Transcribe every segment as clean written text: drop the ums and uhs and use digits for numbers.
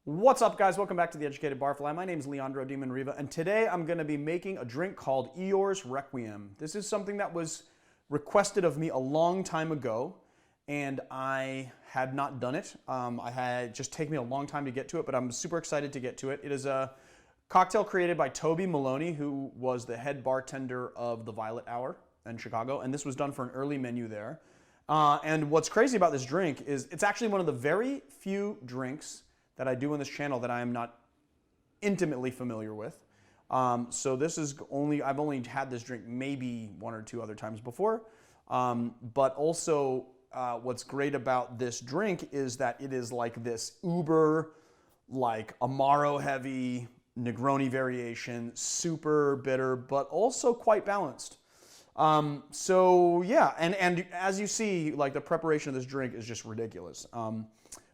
What's up, guys? Welcome back to The Educated Barfly. My name is Leandro Demon Riva, and today I'm going to be making a drink called Eeyore's Requiem. This is something that was requested of me a long time ago, and I had not done it. I had just taken me a long time to get to it, but I'm super excited to get to it. It is a cocktail created by Toby Maloney, who was the head bartender of the Violet Hour in Chicago, and this was done for an early menu there. And what's crazy about this drink is it's actually one of the very few drinks that I do on this channel that I am not intimately familiar with. So this is I've only had this drink maybe one or two other times before. But also what's great about this drink is that it is like this uber, like Amaro heavy, Negroni variation, super bitter, but also quite balanced. So yeah, and as you see, like the preparation of this drink is just ridiculous.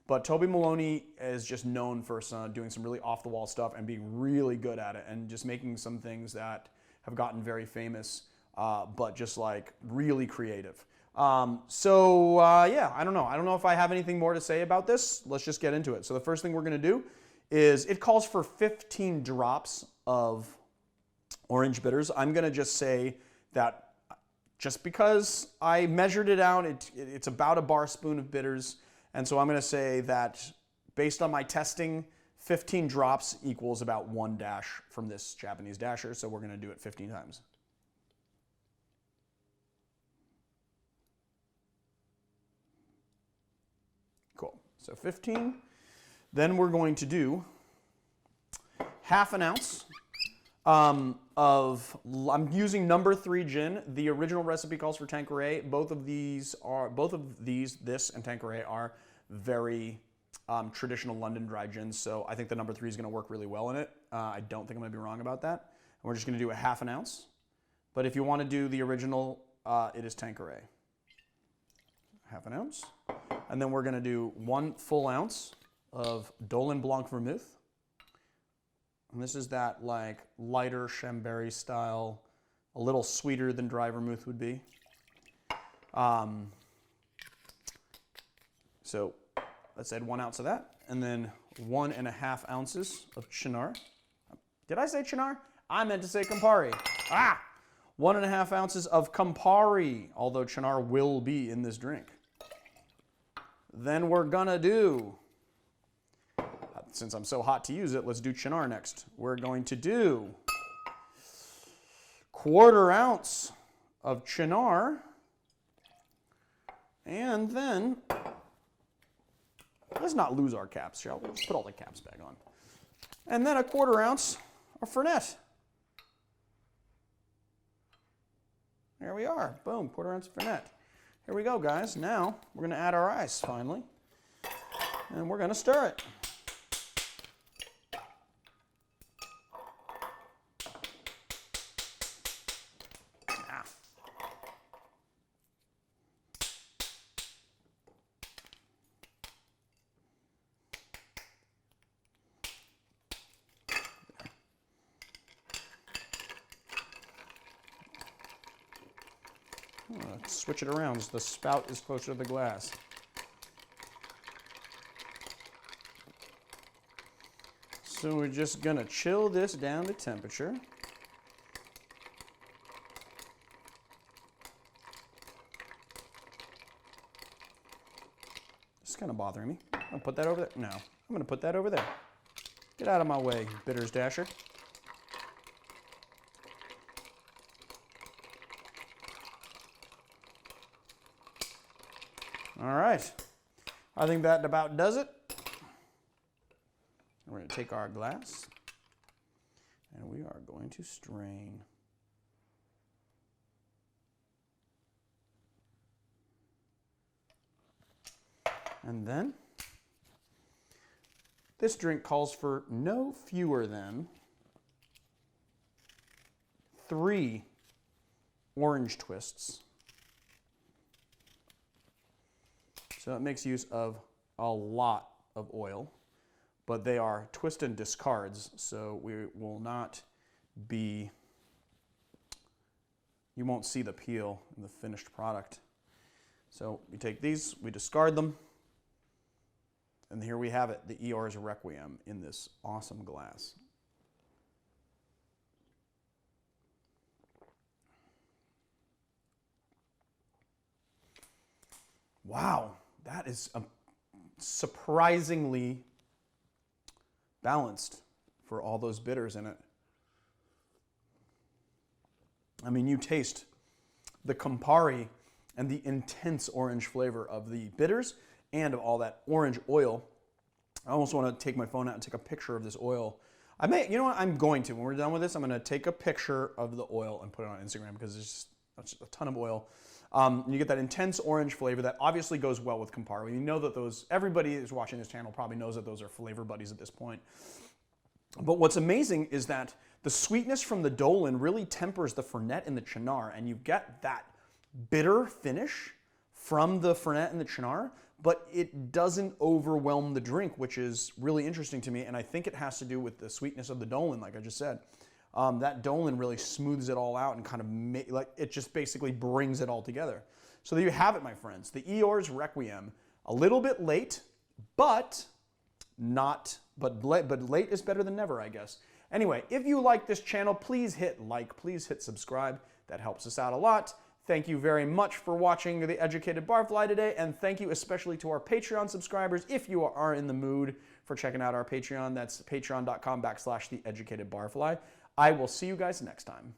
But Toby Maloney is just known for doing some really off-the-wall stuff and being really good at it and just making some things that have gotten very famous, but just like really creative. Yeah, I don't know. I don't know if I have anything more to say about this. Let's just get into it. So the first thing we're going to do is it calls for 15 drops of orange bitters. I'm going to just say that just because I measured it out, it's about a bar spoon of bitters. And so I'm going to say that based on my testing, 15 drops equals about one dash from this Japanese dasher. So we're going to do it 15 times. Cool. So 15. Then we're going to do half an ounce I'm using number 3 gin. The original recipe calls for Tanqueray. Both of these, this and Tanqueray are very traditional London dry gins. So I think the number 3 is going to work really well in it. I don't think I'm going to be wrong about that. And we're just going to do a half an ounce. But if you want to do the original, it is Tanqueray. Half an ounce. And then we're going to do 1 full ounce of Blanc vermouth. And this is that like lighter Chambéry style, a little sweeter than dry vermouth would be. So let's add 1 ounce of that, and then 1.5 ounces of Cynar. Did I say Cynar? I meant to say Campari. 1.5 ounces of Campari, although Cynar will be in this drink. Then we're gonna do, since I'm so hot to use it, let's do Cynar next. We're going to do 1/4 ounce of Cynar, and then let's not lose our caps, shall we? Let's put all the caps back on. And then 1/4 ounce of Fernet. There we are. Boom, 1/4 ounce of Fernet. Here we go, guys. Now we're going to add our ice finally, and we're going to stir it. Let's switch it around so the spout is closer to the glass. So we're just going to chill this down to temperature. It's kind of bothering me. I'm going to put that over there. No, I'm going to put that over there. Get out of my way, bitters dasher. All right, I think that about does it. We're going to take our glass and we are going to strain. And then this drink calls for no fewer than 3 orange twists. So it makes use of a lot of oil, but they are twist and discards, so we will not be, you won't see the peel in the finished product. So we take these, we discard them, And here we have it, the Eeyore's Requiem in this awesome glass. Wow, that is surprisingly balanced for all those bitters in it. I mean, you taste the Campari and the intense orange flavor of the bitters and of all that orange oil. I almost want to take my phone out and take a picture of this oil. I may, you know what, I'm going to. When we're done with this, I'm going to take a picture of the oil and put it on Instagram because there's just a ton of oil. You get that intense orange flavor that obviously goes well with Campari. You know that those, everybody who's watching this channel probably knows that those are flavor buddies at this point. But what's amazing is that the sweetness from the Dolin really tempers the Fernet and the Cynar, and you get that bitter finish from the Fernet and the Cynar, but it doesn't overwhelm the drink, which is really interesting to me, and I think it has to do with the sweetness of the Dolin, like I just said. That Dolin really smooths it all out and kind of like it just basically brings it all together. So there you have it, my friends. The Eeyore's Requiem. A little bit late, but late is better than never, I guess. Anyway, if you like this channel, please hit like, please hit subscribe. That helps us out a lot. Thank you very much for watching The Educated Barfly today, and thank you especially to our Patreon subscribers. If you are in the mood for checking out our Patreon, that's patreon.com/theeducatedbarfly. I will see you guys next time.